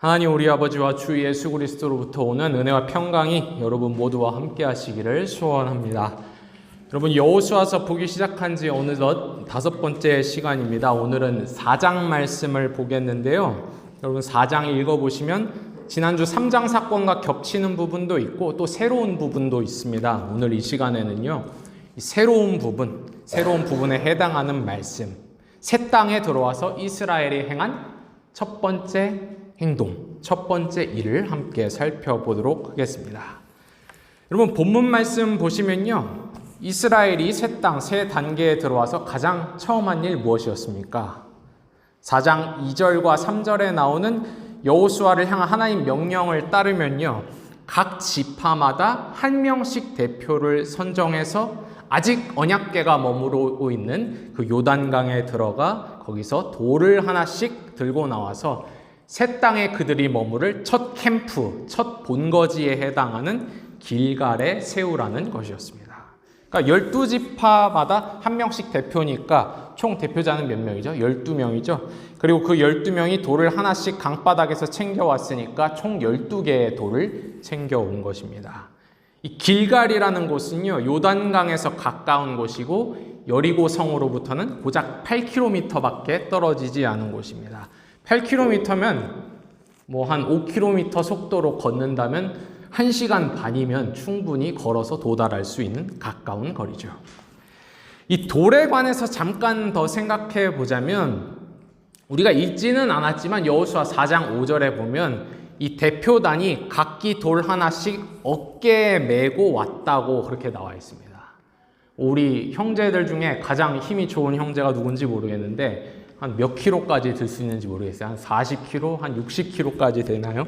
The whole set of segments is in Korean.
하나님 우리 아버지와 주 예수 그리스도로부터 오는 은혜와 평강이 여러분 모두와 함께 하시기를 소원합니다. 여러분 여호수아서 보기 시작한 지 어느덧 5번째 시간입니다. 오늘은 4장 말씀을 보겠는데요. 여러분 4장 읽어보시면 지난주 3장 사건과 겹치는 부분도 있고 또 새로운 부분도 있습니다. 오늘 이 시간에는요. 이 새로운 부분에 해당하는 말씀, 새 땅에 들어와서 이스라엘이 행한 첫 번째 행동, 첫 번째 일을 함께 살펴보도록 하겠습니다. 여러분 본문 말씀 보시면요. 이스라엘이 새 땅, 새 단계에 들어와서 가장 처음 한 일 무엇이었습니까? 4장 2절과 3절에 나오는 여호수아를 향한 하나님 명령을 따르면요. 각 지파마다 한 명씩 대표를 선정해서 아직 언약궤가 머무르고 있는 그 요단강에 들어가 거기서 돌을 하나씩 들고 나와서 새 땅에 그들이 머무를 첫 캠프, 첫 본거지에 해당하는 길갈에 세우라는 것이었습니다. 그러니까 12지파마다 한 명씩 대표니까 총 대표자는 몇 명이죠? 12명이죠. 그리고 그 12명이 돌을 하나씩 강바닥에서 챙겨왔으니까 총 12개의 돌을 챙겨온 것입니다. 이 길갈이라는 곳은요, 요단강에서 가까운 곳이고 여리고 성으로부터는 고작 8km밖에 떨어지지 않은 곳입니다. 8km면 뭐 한 5km 속도로 걷는다면 1시간 반이면 충분히 걸어서 도달할 수 있는 가까운 거리죠. 이 돌에 관해서 잠깐 더 생각해 보자면 우리가 읽지는 않았지만 여호수아 4장 5절에 보면 이 대표단이 각기 돌 하나씩 어깨에 메고 왔다고 그렇게 나와 있습니다. 우리 형제들 중에 가장 힘이 좋은 형제가 누군지 모르겠는데 한 몇 킬로까지 들 수 있는지 모르겠어요. 한 40kg, 한 60kg까지 되나요?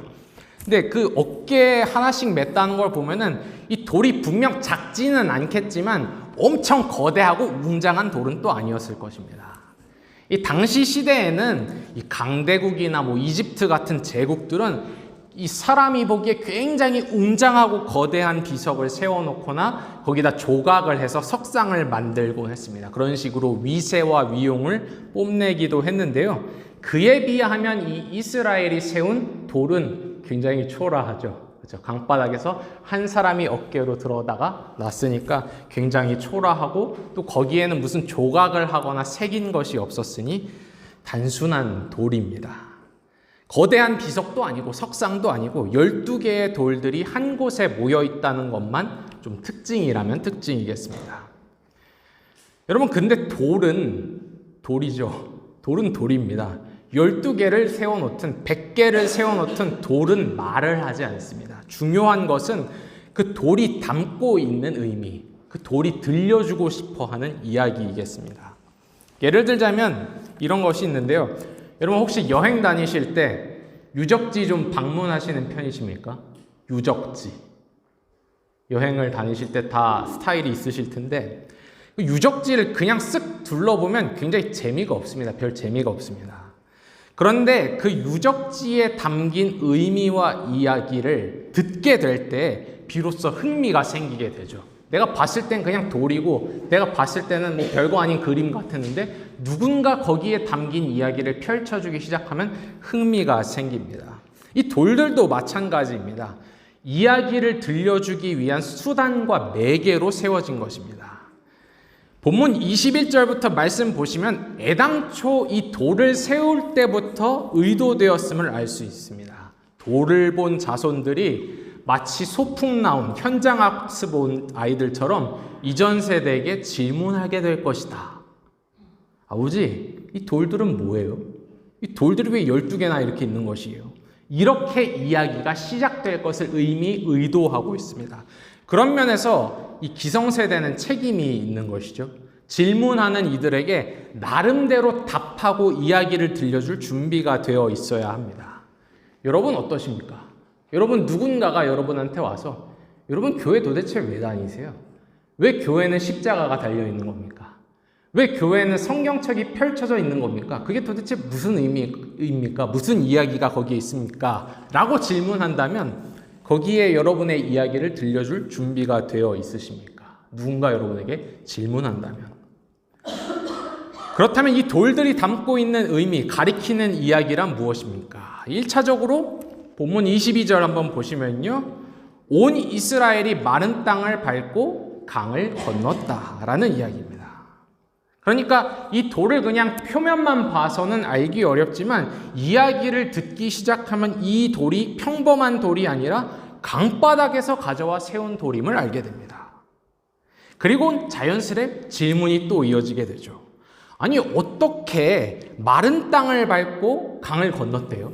근데 그 어깨에 하나씩 맸다는 걸 보면은 이 돌이 분명 작지는 않겠지만 엄청 거대하고 웅장한 돌은 또 아니었을 것입니다. 이 당시 시대에는 이 강대국이나 뭐 이집트 같은 제국들은 이 사람이 보기에 굉장히 웅장하고 거대한 비석을 세워놓거나 거기다 조각을 해서 석상을 만들곤 했습니다. 그런 식으로 위세와 위용을 뽐내기도 했는데요. 그에 비하면 이 이스라엘이 세운 돌은 굉장히 초라하죠. 그렇죠? 강바닥에서 한 사람이 어깨로 들어다가 놨으니까 굉장히 초라하고 또 거기에는 무슨 조각을 하거나 새긴 것이 없었으니 단순한 돌입니다. 거대한 비석도 아니고 석상도 아니고 12개의 돌들이 한 곳에 모여 있다는 것만 좀 특징이라면 특징이겠습니다. 여러분 근데 돌은 돌이죠. 돌은 돌입니다. 12개를 세워놓든 100개를 세워놓든 돌은 말을 하지 않습니다. 중요한 것은 그 돌이 담고 있는 의미, 그 돌이 들려주고 싶어하는 이야기이겠습니다. 예를 들자면 이런 것이 있는데요. 여러분 혹시 여행 다니실 때 유적지 좀 방문하시는 편이십니까? 유적지. 여행을 다니실 때 다 스타일이 있으실 텐데 유적지를 그냥 쓱 둘러보면 굉장히 재미가 없습니다. 별 재미가 없습니다. 그런데 그 유적지에 담긴 의미와 이야기를 듣게 될 때 비로소 흥미가 생기게 되죠. 내가 봤을 땐 그냥 돌이고 내가 봤을 때는 뭐 별거 아닌 그림 같았는데 누군가 거기에 담긴 이야기를 펼쳐주기 시작하면 흥미가 생깁니다. 이 돌들도 마찬가지입니다. 이야기를 들려주기 위한 수단과 매개로 세워진 것입니다. 본문 21절부터 말씀 보시면 애당초 이 돌을 세울 때부터 의도되었음을 알 수 있습니다. 돌을 본 자손들이 마치 소풍 나온 현장학습 온 아이들처럼 이전 세대에게 질문하게 될 것이다. 아버지, 이 돌들은 뭐예요? 이 돌들이 왜 12개나 이렇게 있는 것이에요? 이렇게 이야기가 시작될 것을 의도하고 있습니다. 그런 면에서 이 기성세대는 책임이 있는 것이죠. 질문하는 이들에게 나름대로 답하고 이야기를 들려줄 준비가 되어 있어야 합니다. 여러분 어떠십니까? 여러분 누군가가 여러분한테 와서 여러분 교회 도대체 왜 다니세요? 왜 교회는 십자가가 달려있는 겁니까? 왜 교회는 성경책이 펼쳐져 있는 겁니까? 그게 도대체 무슨 의미입니까? 무슨 이야기가 거기에 있습니까? 라고 질문한다면 거기에 여러분의 이야기를 들려줄 준비가 되어 있으십니까? 누군가 여러분에게 질문한다면. 그렇다면 이 돌들이 담고 있는 의미, 가리키는 이야기란 무엇입니까? 1차적으로 본문 22절 한번 보시면요. 온 이스라엘이 마른 땅을 밟고 강을 건넜다라는 이야기입니다. 그러니까 이 돌을 그냥 표면만 봐서는 알기 어렵지만 이야기를 듣기 시작하면 이 돌이 평범한 돌이 아니라 강바닥에서 가져와 세운 돌임을 알게 됩니다. 그리고 자연스레 질문이 또 이어지게 되죠. 아니, 어떻게 마른 땅을 밟고 강을 건넜대요?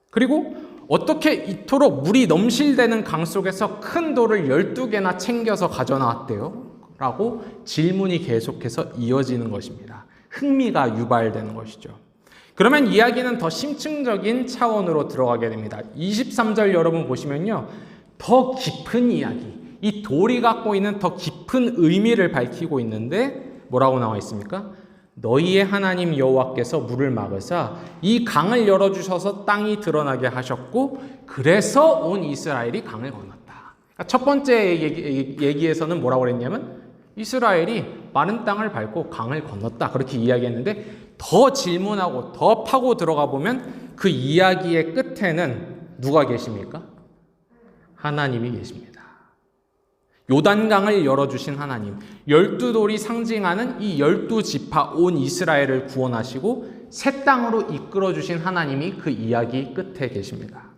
그리고 어떻게 이토록 물이 넘실대는 강 속에서 큰 돌을 12개나 챙겨서 가져나왔대요? 라고 질문이 계속해서 이어지는 것입니다. 흥미가 유발되는 것이죠. 그러면 이야기는 더 심층적인 차원으로 들어가게 됩니다. 23절 여러분 보시면요. 더 깊은 이야기, 이 돌이 갖고 있는 더 깊은 의미를 밝히고 있는데 뭐라고 나와 있습니까? 너희의 하나님 여호와께서 물을 막으사 이 강을 열어주셔서 땅이 드러나게 하셨고 그래서 온 이스라엘이 강을 건넜다. 그러니까 첫 번째 얘기에서는 뭐라고 그랬냐면 이스라엘이 마른 땅을 밟고 강을 건넜다 그렇게 이야기했는데 더 질문하고 더 파고 들어가 보면 그 이야기의 끝에는 누가 계십니까? 하나님이 계십니다. 요단강을 열어주신 하나님, 12돌이 상징하는 이 12지파 온 이스라엘을 구원하시고 새 땅으로 이끌어주신 하나님이 그 이야기 끝에 계십니다.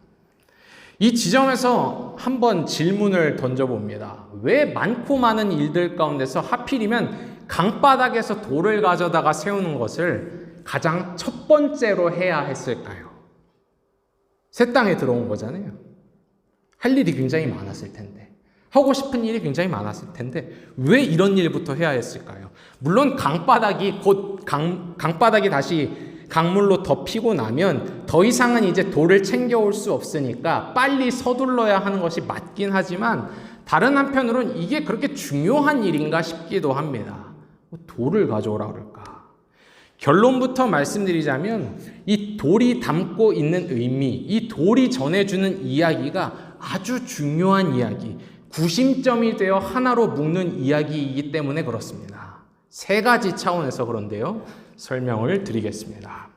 이 지점에서 한번 질문을 던져봅니다. 왜 많고 많은 일들 가운데서 하필이면 강바닥에서 돌을 가져다가 세우는 것을 가장 첫 번째로 해야 했을까요? 새 땅에 들어온 거잖아요. 할 일이 굉장히 많았을 텐데, 하고 싶은 일이 굉장히 많았을 텐데 왜 이런 일부터 해야 했을까요? 물론 강바닥이 강바닥이 다시 강물로 덮이고 나면 더 이상은 이제 돌을 챙겨올 수 없으니까 빨리 서둘러야 하는 것이 맞긴 하지만 다른 한편으로는 이게 그렇게 중요한 일인가 싶기도 합니다. 돌을 가져오라 그럴까? 결론부터 말씀드리자면 이 돌이 담고 있는 의미, 이 돌이 전해주는 이야기가 아주 중요한 이야기, 구심점이 되어 하나로 묶는 이야기이기 때문에 그렇습니다. 세 가지 차원에서 그런데요. 설명을 드리겠습니다.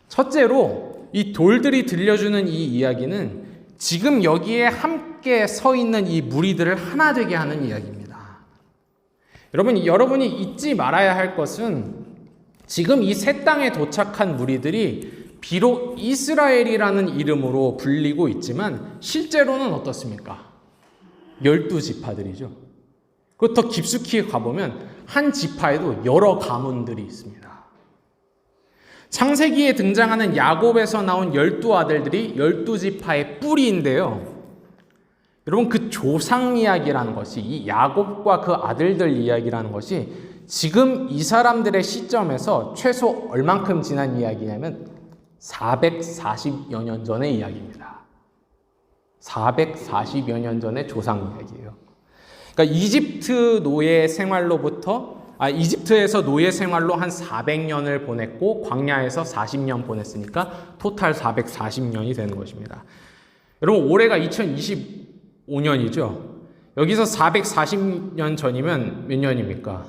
첫째로 이 돌들이 들려주는 이 이야기는 지금 여기에 함께 서 있는 이 무리들을 하나 되게 하는 이야기입니다. 여러분이 잊지 말아야 할 것은 지금 이 새 땅에 도착한 무리들이 비록 이스라엘이라는 이름으로 불리고 있지만 실제로는 어떻습니까? 12지파들이죠. 그리고 더 깊숙이 가보면 한 지파에도 여러 가문들이 있습니다. 창세기에 등장하는 야곱에서 나온 12아들들이 12지파의 뿌리인데요. 여러분 그 조상 이야기라는 것이 이 야곱과 그 아들들 이야기라는 것이 지금 이 사람들의 시점에서 최소 얼만큼 지난 이야기냐면 440여 년 전의 이야기입니다. 440여 년 전의 조상 이야기예요. 그러니까 이집트 노예 생활로부터 이집트에서 노예 생활로 한 400년을 보냈고 광야에서 40년 보냈으니까 토탈 440년이 되는 것입니다. 여러분 올해가 2025년이죠. 여기서 440년 전이면 몇 년입니까?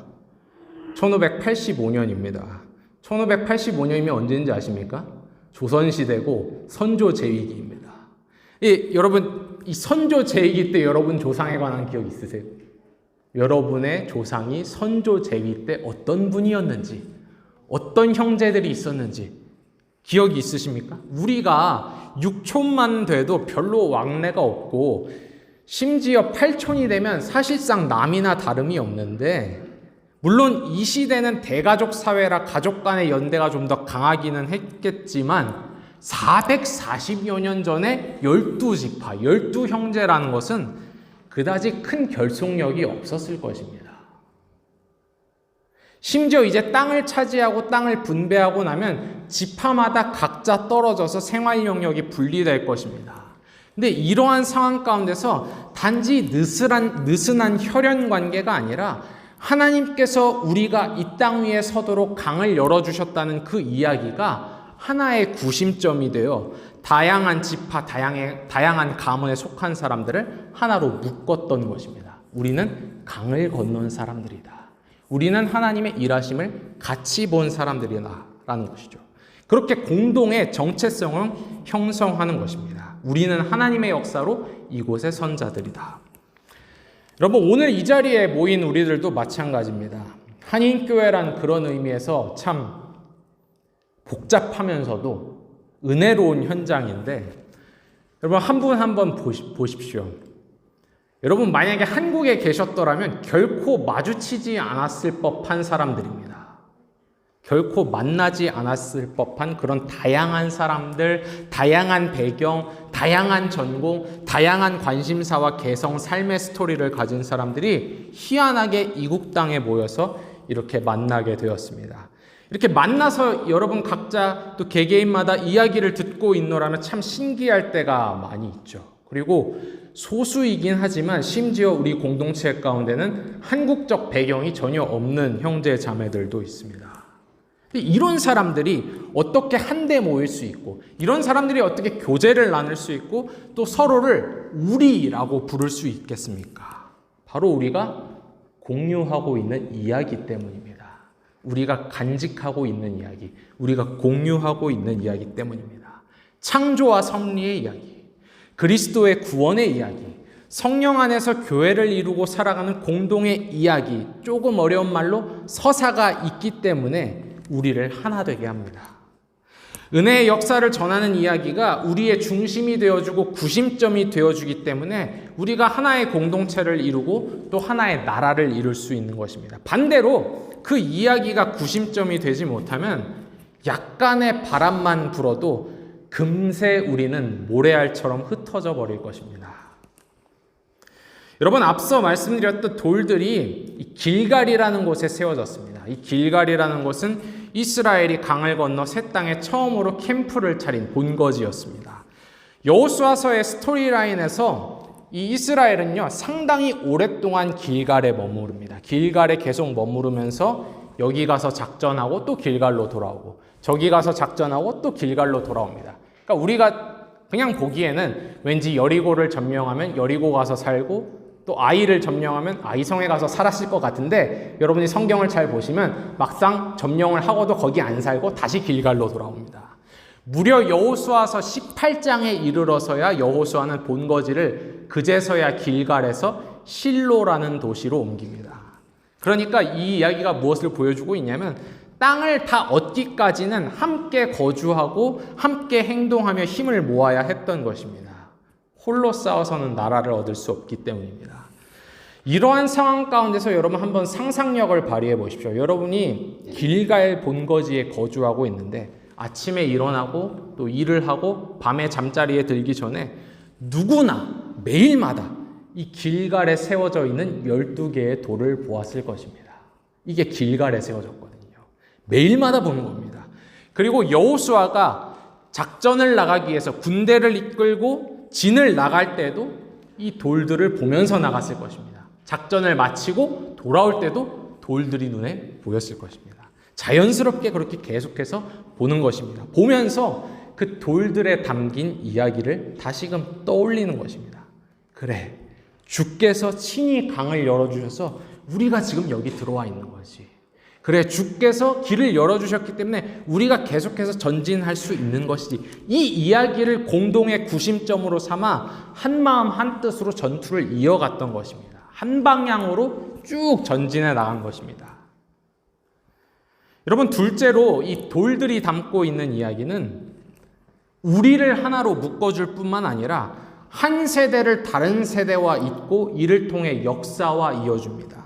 1585년입니다. 1585년이면 언제인지 아십니까? 조선시대고 선조제위기입니다. 여러분 이 선조제위기 때 여러분 조상에 관한 기억 있으세요? 여러분의 조상이 선조제위 때 어떤 분이었는지, 어떤 형제들이 있었는지 기억이 있으십니까? 우리가 6촌만 돼도 별로 왕래가 없고 심지어 8촌이 되면 사실상 남이나 다름이 없는데 물론 이 시대는 대가족 사회라 가족 간의 연대가 좀 더 강하기는 했겠지만 440여 년 전에 12지파, 12형제라는 것은 그다지 큰 결속력이 없었을 것입니다. 심지어 이제 땅을 차지하고 땅을 분배하고 나면 지파마다 각자 떨어져서 생활 영역이 분리될 것입니다. 근데 이러한 상황 가운데서 단지 느슨한 혈연 관계가 아니라 하나님께서 우리가 이 땅 위에 서도록 강을 열어주셨다는 그 이야기가 하나의 구심점이 되어 다양한 지파, 다양한 가문에 속한 사람들을 하나로 묶었던 것입니다. 우리는 강을 건넌 사람들이다. 우리는 하나님의 일하심을 같이 본 사람들이라는 것이죠. 그렇게 공동의 정체성을 형성하는 것입니다. 우리는 하나님의 역사로 이곳의 선자들이다. 여러분, 오늘 이 자리에 모인 우리들도 마찬가지입니다. 한인교회란 그런 의미에서 참 복잡하면서도 은혜로운 현장인데, 여러분 한 분 한 번 보십시오. 여러분 만약에 한국에 계셨더라면 결코 마주치지 않았을 법한 사람들입니다. 결코 만나지 않았을 법한 그런 다양한 사람들, 다양한 배경, 다양한 전공, 다양한 관심사와 개성, 삶의 스토리를 가진 사람들이 희한하게 이국 땅에 모여서 이렇게 만나게 되었습니다. 이렇게 만나서 여러분 각자 또 개개인마다 이야기를 듣고 있노라면 참 신기할 때가 많이 있죠. 그리고 소수이긴 하지만 심지어 우리 공동체 가운데는 한국적 배경이 전혀 없는 형제 자매들도 있습니다. 이런 사람들이 어떻게 한데 모일 수 있고, 이런 사람들이 어떻게 교제를 나눌 수 있고, 또 서로를 우리라고 부를 수 있겠습니까? 바로 우리가 공유하고 있는 이야기 때문입니다. 우리가 간직하고 있는 이야기, 우리가 공유하고 있는 이야기 때문입니다. 창조와 섭리의 이야기, 그리스도의 구원의 이야기, 성령 안에서 교회를 이루고 살아가는 공동의 이야기, 조금 어려운 말로 서사가 있기 때문에 우리를 하나 되게 합니다. 은혜의 역사를 전하는 이야기가 우리의 중심이 되어주고 구심점이 되어주기 때문에 우리가 하나의 공동체를 이루고 또 하나의 나라를 이룰 수 있는 것입니다. 반대로 그 이야기가 구심점이 되지 못하면 약간의 바람만 불어도 금세 우리는 모래알처럼 흩어져 버릴 것입니다. 여러분, 앞서 말씀드렸던 돌들이 길갈이라는 곳에 세워졌습니다. 이 길갈이라는 곳은 이스라엘이 강을 건너 새 땅에 처음으로 캠프를 차린 본거지였습니다. 여호수아서의 스토리라인에서 이 이스라엘은요 상당히 오랫동안 길갈에 머무릅니다. 길갈에 계속 머무르면서 여기 가서 작전하고 또 길갈로 돌아오고, 저기 가서 작전하고 또 길갈로 돌아옵니다. 그러니까 우리가 그냥 보기에는 왠지 여리고를 점령하면 여리고 가서 살고, 또 아이를 점령하면 아이성에 가서 살았을 것 같은데, 여러분이 성경을 잘 보시면 막상 점령을 하고도 거기 안 살고 다시 길갈로 돌아옵니다. 무려 여호수아서 18장에 이르러서야 여호수아는 본거지를 그제서야 길갈에서 실로라는 도시로 옮깁니다. 그러니까 이 이야기가 무엇을 보여주고 있냐면, 땅을 다 얻기까지는 함께 거주하고 함께 행동하며 힘을 모아야 했던 것입니다. 홀로 싸워서는 나라를 얻을 수 없기 때문입니다. 이러한 상황 가운데서 여러분 한번 상상력을 발휘해 보십시오. 여러분이 길갈 본거지에 거주하고 있는데 아침에 일어나고 또 일을 하고 밤에 잠자리에 들기 전에 누구나 매일마다 이 길갈에 세워져 있는 12개의 돌을 보았을 것입니다. 이게 길갈에 세워졌거든요. 매일마다 보는 겁니다. 그리고 여호수아가 작전을 나가기 위해서 군대를 이끌고 진을 나갈 때도 이 돌들을 보면서 나갔을 것입니다. 작전을 마치고 돌아올 때도 돌들이 눈에 보였을 것입니다. 자연스럽게 그렇게 계속해서 보는 것입니다. 보면서 그 돌들에 담긴 이야기를 다시금 떠올리는 것입니다. 그래, 주께서 친히 강을 열어주셔서 우리가 지금 여기 들어와 있는 거지. 그래, 주께서 길을 열어주셨기 때문에 우리가 계속해서 전진할 수 있는 것이지. 이 이야기를 공동의 구심점으로 삼아 한마음 한뜻으로 전투를 이어갔던 것입니다. 한 방향으로 쭉 전진해 나간 것입니다. 여러분, 둘째로 이 돌들이 담고 있는 이야기는 우리를 하나로 묶어줄 뿐만 아니라 한 세대를 다른 세대와 잇고 이를 통해 역사와 이어줍니다.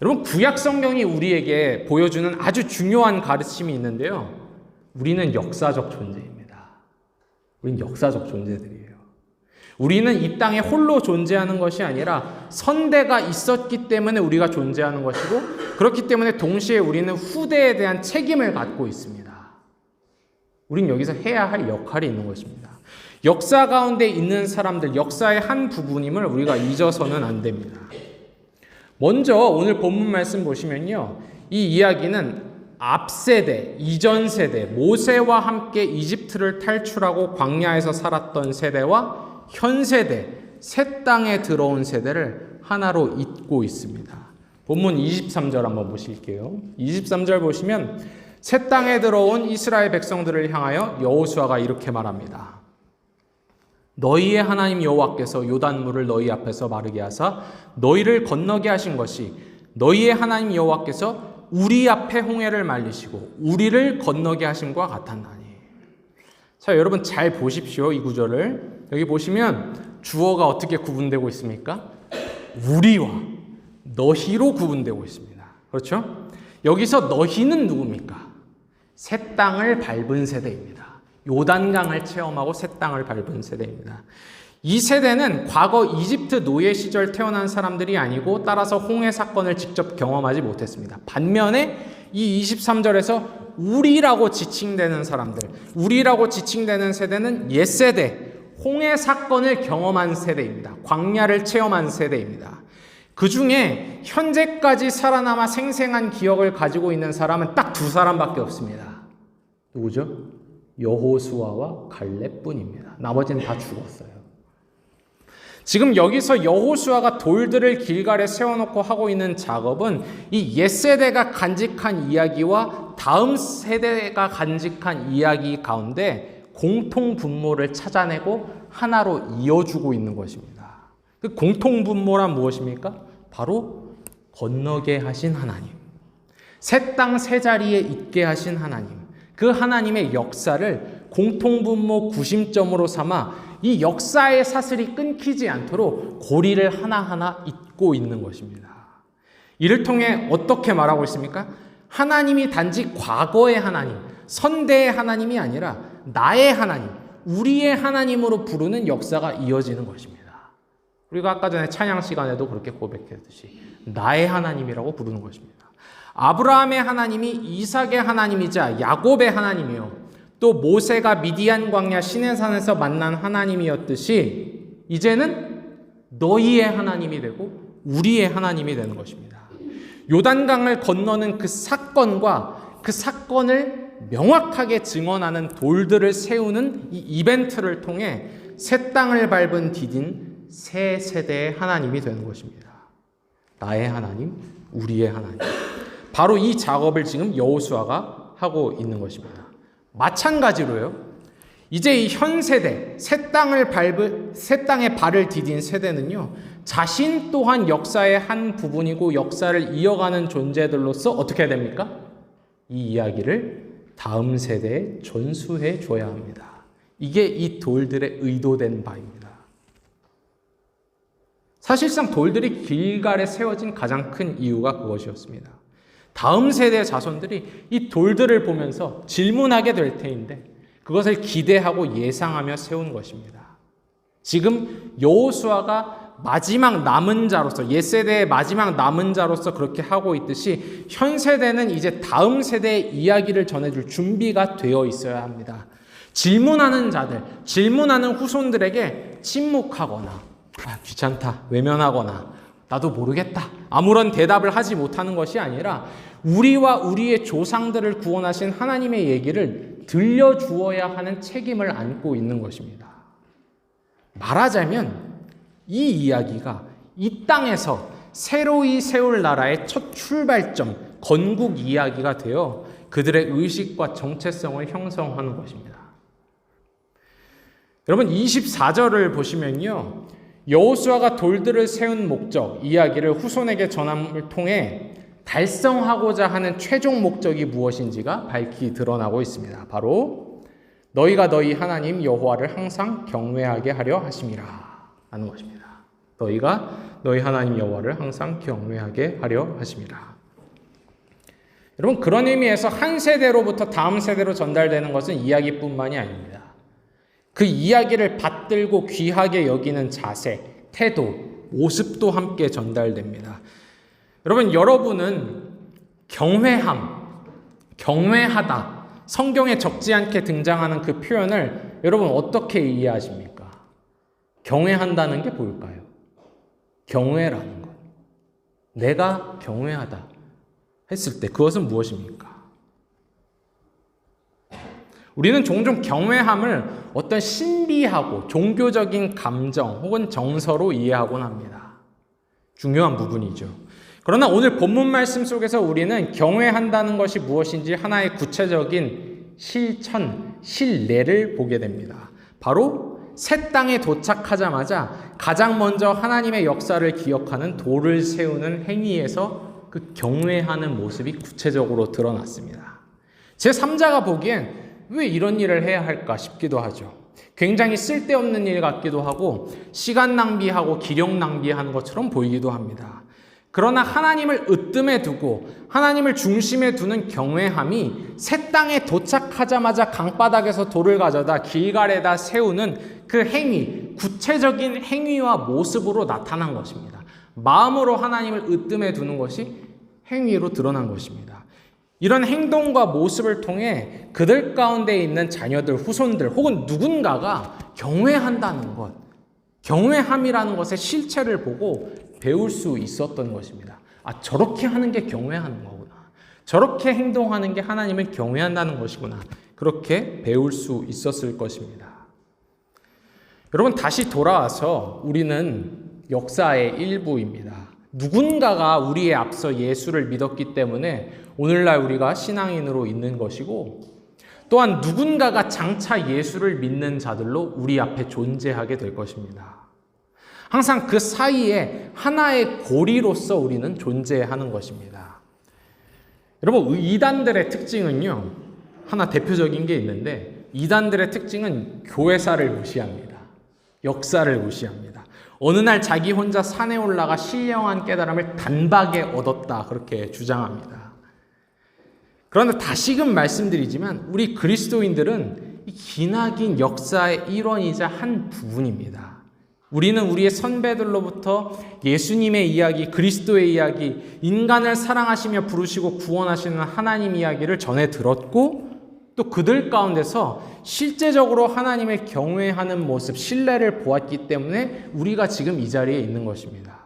여러분, 구약 성경이 우리에게 보여주는 아주 중요한 가르침이 있는데요. 우리는 역사적 존재입니다. 우리는 역사적 존재들이에요. 우리는 이 땅에 홀로 존재하는 것이 아니라 선대가 있었기 때문에 우리가 존재하는 것이고, 그렇기 때문에 동시에 우리는 후대에 대한 책임을 갖고 있습니다. 우린 여기서 해야 할 역할이 있는 것입니다. 역사 가운데 있는 사람들, 역사의 한 부분임을 우리가 잊어서는 안 됩니다. 먼저 오늘 본문 말씀 보시면요, 이 이야기는 앞세대, 이전 세대, 모세와 함께 이집트를 탈출하고 광야에서 살았던 세대와 현 세대, 새 땅에 들어온 세대를 하나로 잇고 있습니다. 본문 23절 한번 보실게요. 23절 보시면 새 땅에 들어온 이스라엘 백성들을 향하여 여호수아가 이렇게 말합니다. 너희의 하나님 여호와께서 요단물을 너희 앞에서 마르게 하사 너희를 건너게 하신 것이 너희의 하나님 여호와께서 우리 앞에 홍해를 말리시고 우리를 건너게 하심과 같았나니. 자, 여러분 잘 보십시오. 이 구절을. 여기 보시면 주어가 어떻게 구분되고 있습니까? 우리와 너희로 구분되고 있습니다. 그렇죠? 여기서 너희는 누굽니까? 새 땅을 밟은 세대입니다. 요단강을 체험하고 새 땅을 밟은 세대입니다. 이 세대는 과거 이집트 노예 시절 태어난 사람들이 아니고 따라서 홍해 사건을 직접 경험하지 못했습니다. 반면에 이 23절에서 우리라고 지칭되는 사람들, 우리라고 지칭되는 세대는 옛세대, 홍해 사건을 경험한 세대입니다. 광야를 체험한 세대입니다. 그 중에 현재까지 살아남아 생생한 기억을 가지고 있는 사람은 딱 두 사람밖에 없습니다. 누구죠? 여호수아와 갈렙뿐입니다. 나머지는 다 죽었어요. 지금 여기서 여호수아가 돌들을 길갈에 세워놓고 하고 있는 작업은 이 옛세대가 간직한 이야기와 다음 세대가 간직한 이야기 가운데 공통분모를 찾아내고 하나로 이어주고 있는 것입니다. 그 공통분모란 무엇입니까? 바로 건너게 하신 하나님, 새 땅 새 자리에 있게 하신 하나님, 그 하나님의 역사를 공통분모 구심점으로 삼아 이 역사의 사슬이 끊기지 않도록 고리를 하나하나 잇고 있는 것입니다. 이를 통해 어떻게 말하고 있습니까? 하나님이 단지 과거의 하나님, 선대의 하나님이 아니라 나의 하나님, 우리의 하나님으로 부르는 역사가 이어지는 것입니다. 우리가 아까 전에 찬양 시간에도 그렇게 고백했듯이 나의 하나님이라고 부르는 것입니다. 아브라함의 하나님이 이삭의 하나님이자 야곱의 하나님이요, 또 모세가 미디안 광야 시내산에서 만난 하나님이었듯이 이제는 너희의 하나님이 되고 우리의 하나님이 되는 것입니다. 요단강을 건너는 그 사건과 그 사건을 명확하게 증언하는 돌들을 세우는 이 이벤트를 통해 새 땅을 밟은 디딘 새 세대의 하나님이 되는 것입니다. 나의 하나님, 우리의 하나님. 바로 이 작업을 지금 여호수아가 하고 있는 것입니다. 마찬가지로요, 이제 이 현 세대, 새 땅에 발을 디딘 세대는요, 자신 또한 역사의 한 부분이고 역사를 이어가는 존재들로서 어떻게 해야 됩니까? 이 이야기를 다음 세대에 전수해 줘야 합니다. 이게 이 돌들의 의도된 바입니다. 사실상 돌들이 길갈에 세워진 가장 큰 이유가 그것이었습니다. 다음 세대의 자손들이 이 돌들을 보면서 질문하게 될 테인데 그것을 기대하고 예상하며 세운 것입니다. 지금 여호수아가 마지막 남은 자로서, 옛세대의 마지막 남은 자로서 그렇게 하고 있듯이 현 세대는 이제 다음 세대의 이야기를 전해줄 준비가 되어 있어야 합니다. 질문하는 자들, 질문하는 후손들에게 침묵하거나 귀찮다, 외면하거나 나도 모르겠다, 아무런 대답을 하지 못하는 것이 아니라 우리와 우리의 조상들을 구원하신 하나님의 얘기를 들려주어야 하는 책임을 안고 있는 것입니다. 말하자면 이 이야기가 이 땅에서 새로이 세울 나라의 첫 출발점, 건국 이야기가 되어 그들의 의식과 정체성을 형성하는 것입니다. 여러분 24절을 보시면요, 여호수아가 돌들을 세운 목적, 이야기를 후손에게 전함을 통해 달성하고자 하는 최종 목적이 무엇인지가 밝히 드러나고 있습니다. 바로 너희가 너희 하나님 여호와를 항상 경외하게 하려 하심이라 하는 것입니다. 너희가 너희 하나님 여호와를 항상 경외하게 하려 하심이라. 여러분, 그런 의미에서 한 세대로부터 다음 세대로 전달되는 것은 이야기뿐만이 아닙니다. 그 이야기를 받들고 귀하게 여기는 자세, 태도, 모습도 함께 전달됩니다. 여러분은 경외함, 경외하다, 성경에 적지 않게 등장하는 그 표현을 여러분 어떻게 이해하십니까? 경외한다는 게 뭘까요? 경외라는 것. 내가 경외하다 했을 때 그것은 무엇입니까? 우리는 종종 경외함을 어떤 신비하고 종교적인 감정 혹은 정서로 이해하곤 합니다. 중요한 부분이죠. 그러나 오늘 본문 말씀 속에서 우리는 경외한다는 것이 무엇인지 하나의 구체적인 실천, 실례를 보게 됩니다. 바로 새 땅에 도착하자마자 가장 먼저 하나님의 역사를 기억하는 돌을 세우는 행위에서 그 경외하는 모습이 구체적으로 드러났습니다. 제3자가 보기엔 왜 이런 일을 해야 할까 싶기도 하죠. 굉장히 쓸데없는 일 같기도 하고 시간 낭비하고 기력 낭비하는 것처럼 보이기도 합니다. 그러나 하나님을 으뜸에 두고 하나님을 중심에 두는 경외함이 새 땅에 도착하자마자 강바닥에서 돌을 가져다 길갈에다 세우는 그 행위, 구체적인 행위와 모습으로 나타난 것입니다. 마음으로 하나님을 으뜸에 두는 것이 행위로 드러난 것입니다. 이런 행동과 모습을 통해 그들 가운데 있는 자녀들, 후손들 혹은 누군가가 경외한다는 것, 경외함이라는 것의 실체를 보고 배울 수 있었던 것입니다. 아, 저렇게 하는 게 경외하는 거구나. 저렇게 행동하는 게 하나님을 경외한다는 것이구나. 그렇게 배울 수 있었을 것입니다. 여러분, 다시 돌아와서 우리는 역사의 일부입니다. 누군가가 우리에 앞서 예수를 믿었기 때문에 오늘날 우리가 신앙인으로 있는 것이고, 또한 누군가가 장차 예수를 믿는 자들로 우리 앞에 존재하게 될 것입니다. 항상 그 사이에 하나의 고리로서 우리는 존재하는 것입니다. 여러분, 이단들의 특징은요, 하나 대표적인 게 있는데, 이단들의 특징은 교회사를 무시합니다. 역사를 무시합니다. 어느 날 자기 혼자 산에 올라가 신령한 깨달음을 단박에 얻었다, 그렇게 주장합니다. 그러나 다시금 말씀드리지만 우리 그리스도인들은 이 기나긴 역사의 일원이자 한 부분입니다. 우리는 우리의 선배들로부터 예수님의 이야기, 그리스도의 이야기, 인간을 사랑하시며 부르시고 구원하시는 하나님 이야기를 전해 들었고, 또 그들 가운데서 실제적으로 하나님을 경외하는 모습, 신뢰를 보았기 때문에 우리가 지금 이 자리에 있는 것입니다.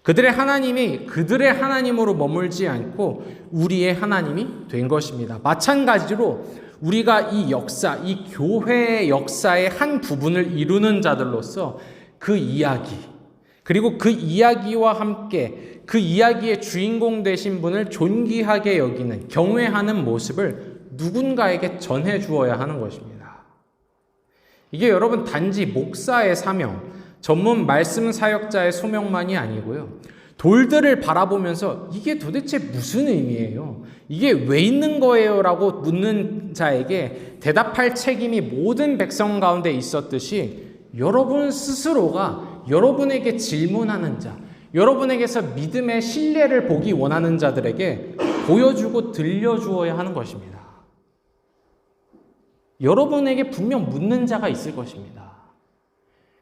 그들의 하나님이 그들의 하나님으로 머물지 않고 우리의 하나님이 된 것입니다. 마찬가지로 우리가 이 역사, 이 교회의 역사의 한 부분을 이루는 자들로서 그 이야기, 그리고 그 이야기와 함께 그 이야기의 주인공 되신 분을 존귀하게 여기는, 경외하는 모습을 누군가에게 전해 주어야 하는 것입니다. 이게 여러분 단지 목사의 사명, 전문 말씀 사역자의 소명만이 아니고요. 돌들을 바라보면서 이게 도대체 무슨 의미예요? 이게 왜 있는 거예요? 라고 묻는 자에게 대답할 책임이 모든 백성 가운데 있었듯이 여러분 스스로가 여러분에게 질문하는 자, 여러분에게서 믿음의 신뢰를 보기 원하는 자들에게 보여주고 들려주어야 하는 것입니다. 여러분에게 분명 묻는 자가 있을 것입니다.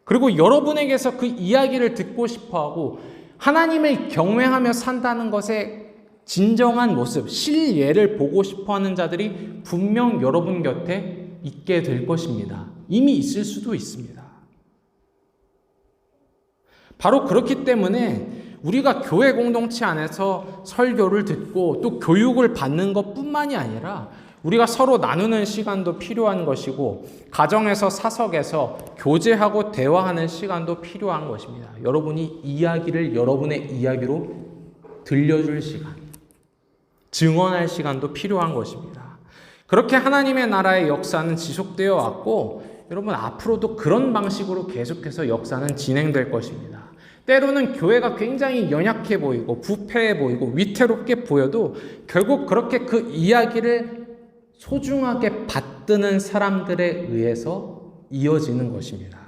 그리고 여러분에게서 그 이야기를 듣고 싶어하고 하나님을 경외하며 산다는 것의 진정한 모습, 실예를 보고 싶어하는 자들이 분명 여러분 곁에 있게 될 것입니다. 이미 있을 수도 있습니다. 바로 그렇기 때문에 우리가 교회 공동체 안에서 설교를 듣고 또 교육을 받는 것뿐만이 아니라 우리가 서로 나누는 시간도 필요한 것이고, 가정에서 사석에서 교제하고 대화하는 시간도 필요한 것입니다. 여러분이 이야기를 여러분의 이야기로 들려줄 시간, 증언할 시간도 필요한 것입니다. 그렇게 하나님의 나라의 역사는 지속되어 왔고, 여러분 앞으로도 그런 방식으로 계속해서 역사는 진행될 것입니다. 때로는 교회가 굉장히 연약해 보이고 부패해 보이고 위태롭게 보여도 결국 그렇게 그 이야기를 소중하게 받드는 사람들에 의해서 이어지는 것입니다.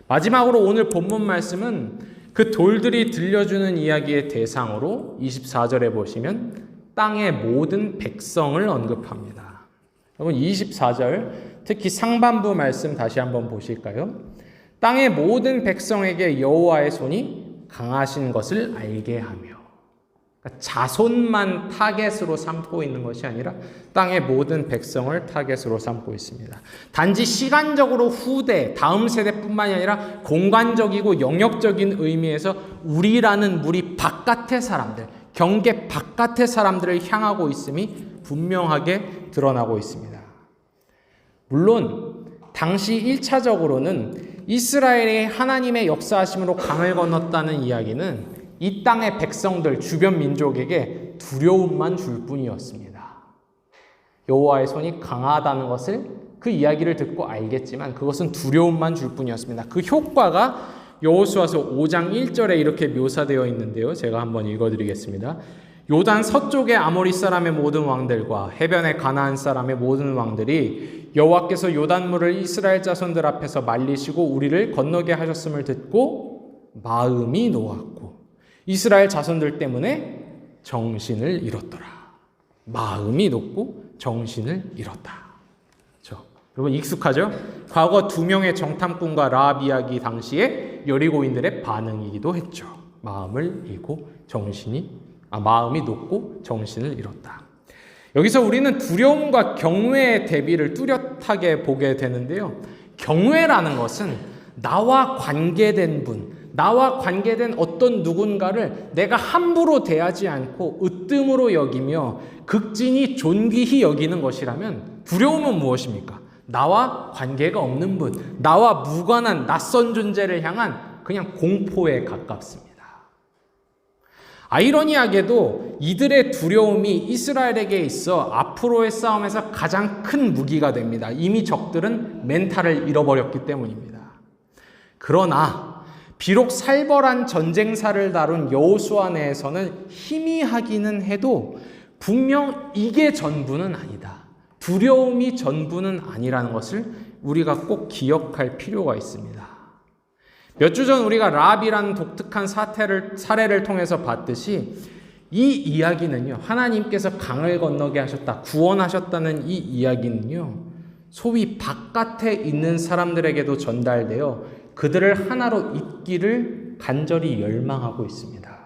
마지막으로 오늘 본문 말씀은 그 돌들이 들려주는 이야기의 대상으로 24절에 보시면 땅의 모든 백성을 언급합니다. 여러분 24절 특히 상반부 말씀 다시 한번 보실까요? 땅의 모든 백성에게 여호와의 손이 강하신 것을 알게 하며, 자손만 타겟으로 삼고 있는 것이 아니라 땅의 모든 백성을 타겟으로 삼고 있습니다. 단지 시간적으로 후대, 다음 세대뿐만이 아니라 공간적이고 영역적인 의미에서 우리라는 무리 바깥의 사람들, 경계 바깥의 사람들을 향하고 있음이 분명하게 드러나고 있습니다. 물론 당시 1차적으로는 이스라엘이 하나님의 역사하심으로 강을 건넜다는 이야기는 이 땅의 백성들, 주변 민족에게 두려움만 줄 뿐이었습니다. 여호와의 손이 강하다는 것을 그 이야기를 듣고 알겠지만 그것은 두려움만 줄 뿐이었습니다. 그 효과가 여호수아서 5장 1절에 이렇게 묘사되어 있는데요. 제가 한번 읽어드리겠습니다. 요단 서쪽의 아모리 사람의 모든 왕들과 해변의 가나안 사람의 모든 왕들이 여호와께서 요단물을 이스라엘 자손들 앞에서 말리시고 우리를 건너게 하셨음을 듣고 마음이 놓았고 이스라엘 자손들 때문에 정신을 잃었더라. 마음이 놓고 정신을 잃었다. 그렇죠? 여러분 익숙하죠? 과거 두 명의 정탐꾼과 라합 이야기 당시에 여리고인들의 반응이기도 했죠. 마음이 놓고 정신을 잃었다. 여기서 우리는 두려움과 경외의 대비를 뚜렷하게 보게 되는데요. 경외라는 것은 나와 관계된 분, 나와 관계된 어떤 누군가를 내가 함부로 대하지 않고 으뜸으로 여기며 극진히 존귀히 여기는 것이라면 두려움은 무엇입니까? 나와 관계가 없는 분, 나와 무관한 낯선 존재를 향한 그냥 공포에 가깝습니다. 아이러니하게도 이들의 두려움이 이스라엘에게 있어 앞으로의 싸움에서 가장 큰 무기가 됩니다. 이미 적들은 멘탈을 잃어버렸기 때문입니다. 그러나 비록 살벌한 전쟁사를 다룬 여호수아 내에서는 희미하기는 해도 분명 이게 전부는 아니다. 두려움이 전부는 아니라는 것을 우리가 꼭 기억할 필요가 있습니다. 몇 주 전 우리가 라합이라는 독특한 사례를 통해서 봤듯이 이 이야기는요, 하나님께서 강을 건너게 하셨다, 구원하셨다는 이 이야기는요, 소위 바깥에 있는 사람들에게도 전달되어 그들을 하나로 잇기를 간절히 열망하고 있습니다.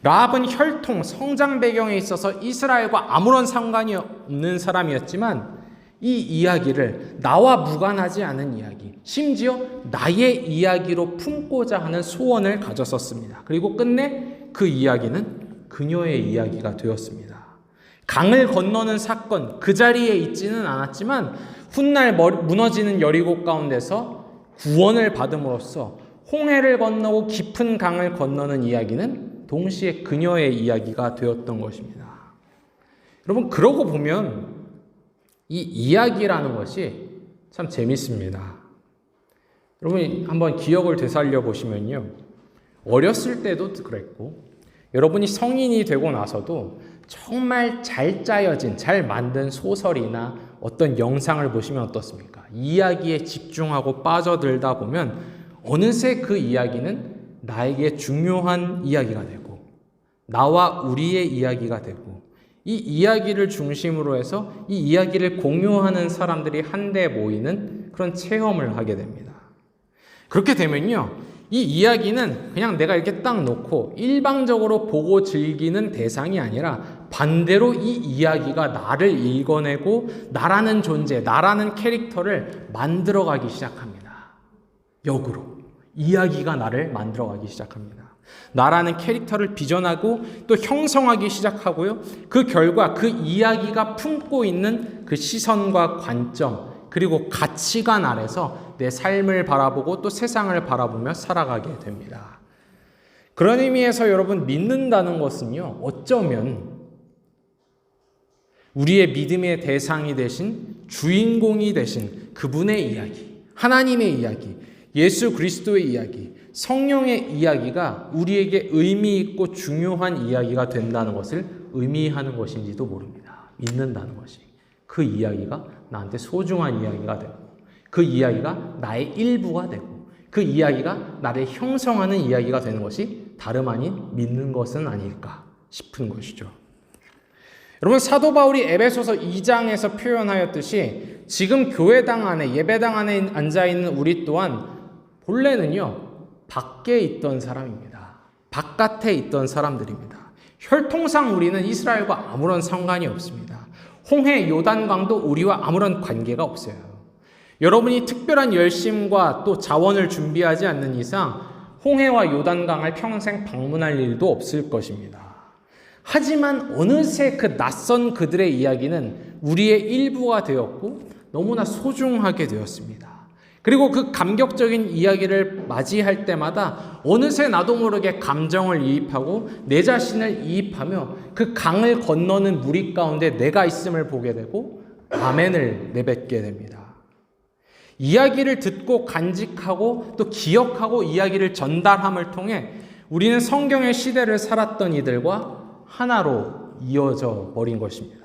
라합은 혈통, 성장 배경에 있어서 이스라엘과 아무런 상관이 없는 사람이었지만 이 이야기를 나와 무관하지 않은 이야기, 심지어 나의 이야기로 품고자 하는 소원을 가졌었습니다. 그리고 끝내 그 이야기는 그녀의 이야기가 되었습니다. 강을 건너는 사건, 그 자리에 있지는 않았지만 훗날 무너지는 여리고 가운데서 구원을 받음으로써 홍해를 건너고 깊은 강을 건너는 이야기는 동시에 그녀의 이야기가 되었던 것입니다. 여러분, 그러고 보면 이 이야기라는 것이 참 재밌습니다. 여러분이 한번 기억을 되살려 보시면요, 어렸을 때도 그랬고 여러분이 성인이 되고 나서도 정말 잘 짜여진, 잘 만든 소설이나 어떤 영상을 보시면 어떻습니까? 이야기에 집중하고 빠져들다 보면 어느새 그 이야기는 나에게 중요한 이야기가 되고 나와 우리의 이야기가 되고 이 이야기를 중심으로 해서 이 이야기를 공유하는 사람들이 한데 모이는 그런 체험을 하게 됩니다. 그렇게 되면요, 이 이야기는 그냥 내가 이렇게 딱 놓고 일방적으로 보고 즐기는 대상이 아니라 반대로 이 이야기가 나를 읽어내고 나라는 존재, 나라는 캐릭터를 만들어가기 시작합니다. 역으로 이야기가 나를 만들어가기 시작합니다. 나라는 캐릭터를 비전하고 또 형성하기 시작하고요. 그 결과 그 이야기가 품고 있는 그 시선과 관점 그리고 가치관 아래서 내 삶을 바라보고 또 세상을 바라보며 살아가게 됩니다. 그런 의미에서 여러분, 믿는다는 것은요, 어쩌면 우리의 믿음의 대상이 되신 주인공이 되신 그분의 이야기, 하나님의 이야기, 예수 그리스도의 이야기, 성령의 이야기가 우리에게 의미 있고 중요한 이야기가 된다는 것을 의미하는 것인지도 모릅니다. 믿는다는 것이. 그 이야기가 나한테 소중한 이야기가 되고 그 이야기가 나의 일부가 되고 그 이야기가 나를 형성하는 이야기가 되는 것이 다름 아닌 믿는 것은 아닐까 싶은 것이죠. 여러분, 사도 바울이 에베소서 2장에서 표현하였듯이 지금 교회당 안에, 예배당 안에 앉아있는 우리 또한 본래는요, 밖에 있던 사람입니다. 바깥에 있던 사람들입니다. 혈통상 우리는 이스라엘과 아무런 상관이 없습니다. 홍해 요단강도 우리와 아무런 관계가 없어요. 여러분이 특별한 열심과 또 자원을 준비하지 않는 이상 홍해와 요단강을 평생 방문할 일도 없을 것입니다. 하지만 어느새 그 낯선 그들의 이야기는 우리의 일부가 되었고 너무나 소중하게 되었습니다. 그리고 그 감격적인 이야기를 맞이할 때마다 어느새 나도 모르게 감정을 이입하고 내 자신을 이입하며 그 강을 건너는 무리 가운데 내가 있음을 보게 되고 아멘을 내뱉게 됩니다. 이야기를 듣고 간직하고 또 기억하고 이야기를 전달함을 통해 우리는 성경의 시대를 살았던 이들과 하나로 이어져 버린 것입니다.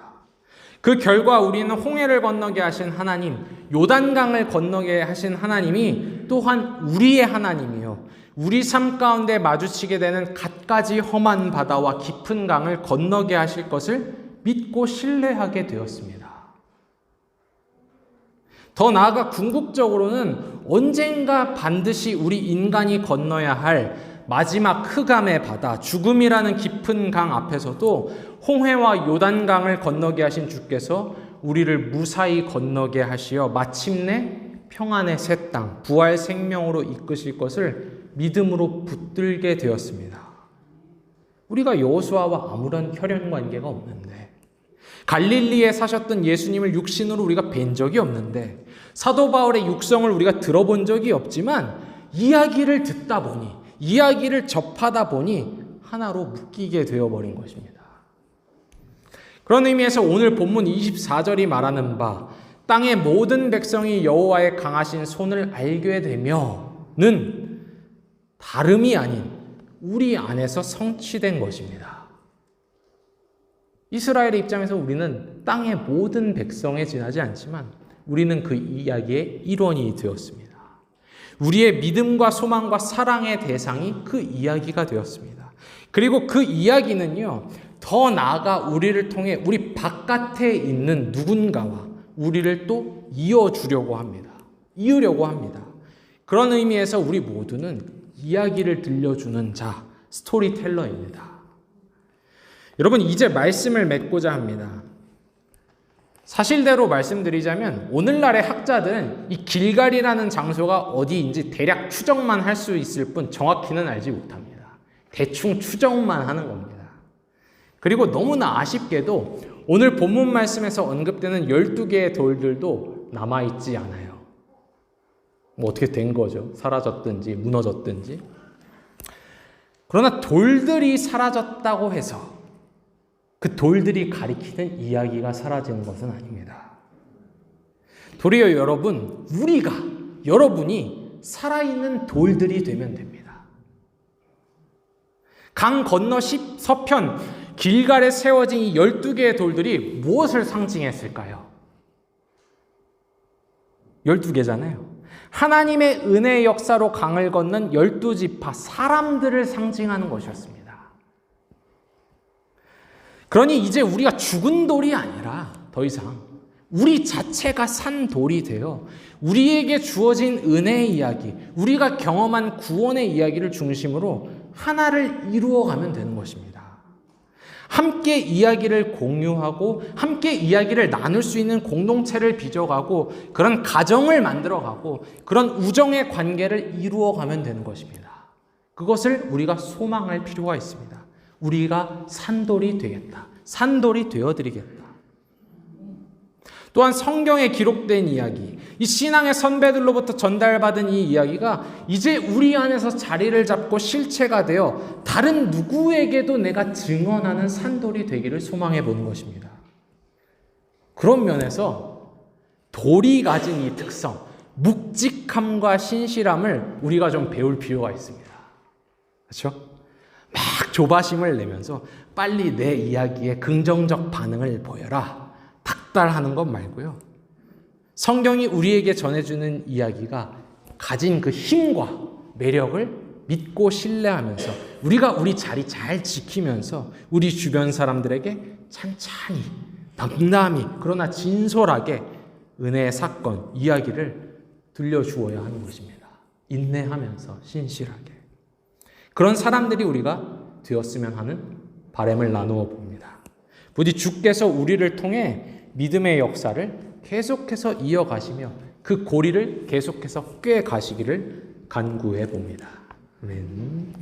그 결과 우리는 홍해를 건너게 하신 하나님, 요단강을 건너게 하신 하나님이 또한 우리의 하나님이요, 우리 삶 가운데 마주치게 되는 갖가지 험한 바다와 깊은 강을 건너게 하실 것을 믿고 신뢰하게 되었습니다. 더 나아가 궁극적으로는 언젠가 반드시 우리 인간이 건너야 할 마지막 흑암의 바다, 죽음이라는 깊은 강 앞에서도 홍해와 요단강을 건너게 하신 주께서 우리를 무사히 건너게 하시어 마침내 평안의 새 땅, 부활 생명으로 이끄실 것을 믿음으로 붙들게 되었습니다. 우리가 여호수아와 아무런 혈연 관계가 없는데, 갈릴리에 사셨던 예수님을 육신으로 우리가 뵌 적이 없는데, 사도 바울의 육성을 우리가 들어본 적이 없지만 이야기를 듣다 보니, 이야기를 접하다 보니 하나로 묶이게 되어버린 것입니다. 그런 의미에서 오늘 본문 24절이 말하는 바 땅의 모든 백성이 여호와의 강하신 손을 알게 되며는 다름이 아닌 우리 안에서 성취된 것입니다. 이스라엘의 입장에서 우리는 땅의 모든 백성에 지나지 않지만 우리는 그 이야기의 일원이 되었습니다. 우리의 믿음과 소망과 사랑의 대상이 그 이야기가 되었습니다. 그리고 그 이야기는요, 더 나아가 우리를 통해 우리 바깥에 있는 누군가와 우리를 또 이어주려고 합니다. 이으려고 합니다. 그런 의미에서 우리 모두는 이야기를 들려주는 자, 스토리텔러입니다. 여러분, 이제 말씀을 맺고자 합니다. 사실대로 말씀드리자면 오늘날의 학자들은 이 길갈이라는 장소가 어디인지 대략 추정만 할 수 있을 뿐 정확히는 알지 못합니다. 대충 추정만 하는 겁니다. 그리고 너무나 아쉽게도 오늘 본문 말씀에서 언급되는 12개의 돌들도 남아있지 않아요. 뭐 어떻게 된 거죠? 사라졌든지 무너졌든지. 그러나 돌들이 사라졌다고 해서 그 돌들이 가리키는 이야기가 사라지는 것은 아닙니다. 도리어 여러분, 여러분이 살아있는 돌들이 되면 됩니다. 강 건너 서편 길갈에 세워진 이 12개의 돌들이 무엇을 상징했을까요? 12개잖아요. 하나님의 은혜의 역사로 강을 건넌 12지파 사람들을 상징하는 것이었습니다. 그러니 이제 우리가 죽은 돌이 아니라 더 이상 우리 자체가 산 돌이 되어 우리에게 주어진 은혜의 이야기, 우리가 경험한 구원의 이야기를 중심으로 하나를 이루어가면 되는 것입니다. 함께 이야기를 공유하고 함께 이야기를 나눌 수 있는 공동체를 빚어가고 그런 가정을 만들어가고 그런 우정의 관계를 이루어가면 되는 것입니다. 그것을 우리가 소망할 필요가 있습니다. 우리가 산돌이 되겠다. 산돌이 되어드리겠다. 또한 성경에 기록된 이야기, 이 신앙의 선배들로부터 전달받은 이 이야기가 이제 우리 안에서 자리를 잡고 실체가 되어 다른 누구에게도 내가 증언하는 산돌이 되기를 소망해 보는 것입니다. 그런 면에서 돌이 가진 이 특성, 묵직함과 신실함을 우리가 좀 배울 필요가 있습니다. 그렇죠? 막 조바심을 내면서 빨리 내 이야기에 긍정적 반응을 보여라. 닥달하는 것 말고요. 성경이 우리에게 전해주는 이야기가 가진 그 힘과 매력을 믿고 신뢰하면서 우리가 우리 자리 잘 지키면서 우리 주변 사람들에게 찬찬히, 담담히, 그러나 진솔하게 은혜의 사건, 이야기를 들려주어야 하는 것입니다. 인내하면서 신실하게. 그런 사람들이 우리가 되었으면 하는 바람을 나누어 봅니다. 부디 주께서 우리를 통해 믿음의 역사를 계속해서 이어가시며 그 고리를 계속해서 꿰 가시기를 간구해 봅니다. 아멘.